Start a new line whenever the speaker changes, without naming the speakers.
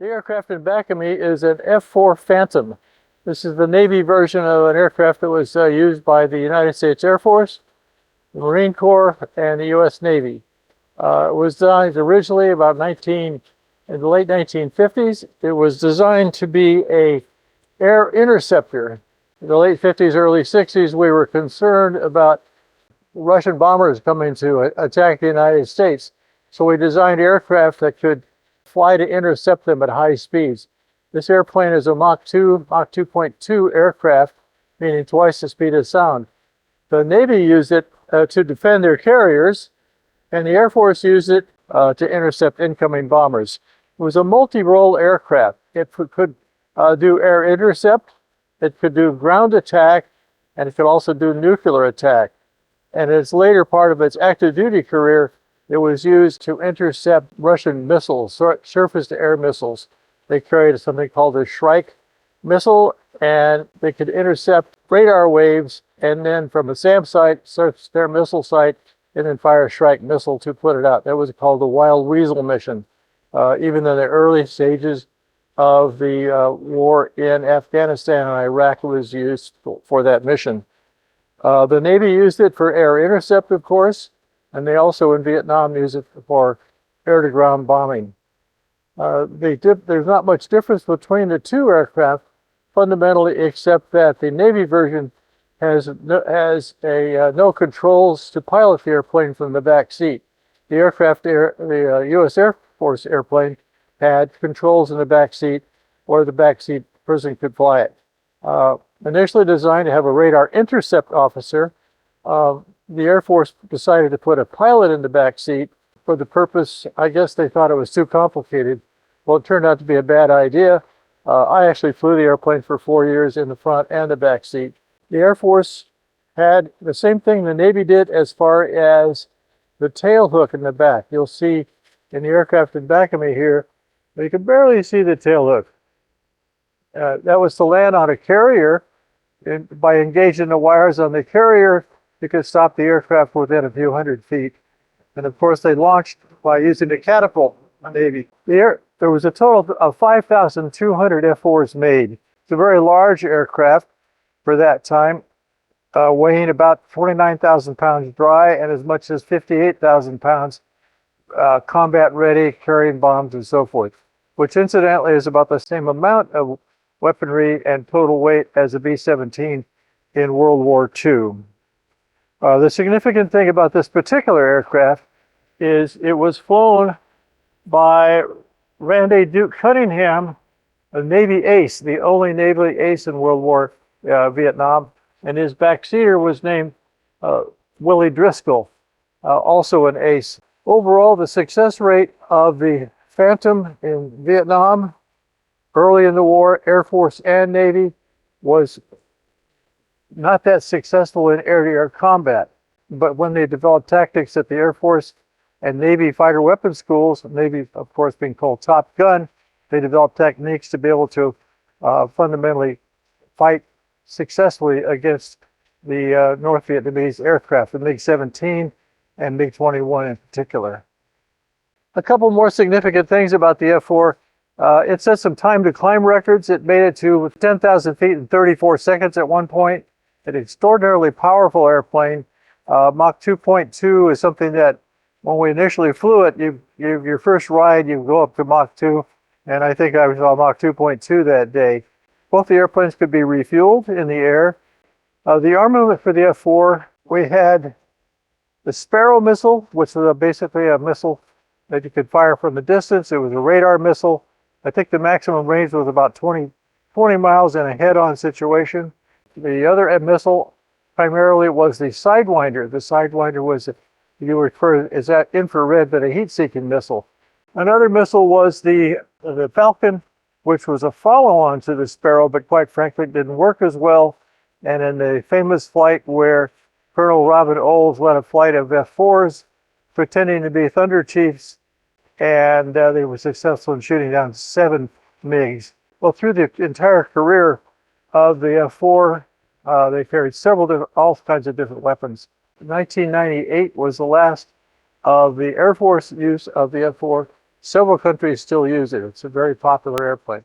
The aircraft in back of me is an F-4 Phantom. This is the Navy version of an aircraft that was used by the United States Air Force, the Marine Corps, and the U.S. Navy. It was designed originally in the late 1950s. It was designed to be an air interceptor. In the late 50s, early 60s, we were concerned about Russian bombers coming to attack the United States. So we designed aircraft that could fly to intercept them at high speeds. This airplane is a Mach 2.2 aircraft, meaning twice the speed of sound. The Navy used it to defend their carriers, and the Air Force used it to intercept incoming bombers. It was a multi-role aircraft. It could do air intercept, it could do ground attack, and it could also do nuclear attack. And its later part of its active duty career, it was used to intercept Russian missiles, surface-to-air missiles. They carried something called a Shrike missile, and they could intercept radar waves, and then from a SAM site, surface-to-air missile site, and then fire a Shrike missile to put it out. That was called the Wild Weasel mission. Even in the early stages of the war in Afghanistan and Iraq, it was used for that mission. The Navy used it for air intercept, of course, and they also in Vietnam used it for air-to-ground bombing. There's not much difference between the two aircraft, fundamentally, except that the Navy version has no controls to pilot the airplane from the back seat. The U.S. Air Force airplane had controls in the back seat, or the back seat person could fly it. Initially designed to have a radar intercept officer, the Air Force decided to put a pilot in the back seat for the purpose, I guess they thought it was too complicated. Well, it turned out to be a bad idea. I actually flew the airplane for 4 years in the front and the back seat. The Air Force had the same thing the Navy did as far as the tail hook in the back. You'll see in the aircraft in back of me here, you can barely see the tail hook. That was to land on a carrier. By engaging the wires on the carrier, you could stop the aircraft within a few hundred feet. And of course, they launched by using the catapult on Navy. There was a total of 5,200 F-4s made. It's a very large aircraft for that time, weighing about 49,000 pounds dry and as much as 58,000 pounds combat ready, carrying bombs and so forth, which incidentally is about the same amount of weaponry and total weight as a B-17 in World War II. The significant thing about this particular aircraft is it was flown by Randy Duke Cunningham, a Navy ace, the only Navy ace in World War Vietnam, and his backseater was named Willie Driscoll, also an ace. Overall, the success rate of the Phantom in Vietnam, early in the war, Air Force and Navy, was not that successful in air-to-air combat. But when they developed tactics at the Air Force and Navy fighter weapons schools, Navy, of course, being called Top Gun, they developed techniques to be able to fundamentally fight successfully against the North Vietnamese aircraft, the MiG-17 and MiG-21 in particular. A couple more significant things about the F-4. It set some time to climb records. It made it to 10,000 feet in 34 seconds at one point. An extraordinarily powerful airplane. Mach 2.2 is something that when we initially flew it, your first ride, you go up to Mach 2, and I think I was on Mach 2.2 that day. Both the airplanes could be refueled in the air. The armament for the F-4, we had the Sparrow missile, which was basically a missile that you could fire from a distance. It was a radar missile. I think the maximum range was about 20 miles in a head-on situation. The other missile primarily was the Sidewinder. The Sidewinder was, you refer as that infrared, but a heat-seeking missile. Another missile was the Falcon, which was a follow-on to the Sparrow, but quite frankly didn't work as well. And in the famous flight where Colonel Robin Olds led a flight of F-4s pretending to be Thunder Chiefs, and they were successful in shooting down 7 MiGs. Well, through the entire career of the F-4, they carried all kinds of different weapons. 1998 was the last of the Air Force use of the F-4. Several countries still use it. It's a very popular airplane.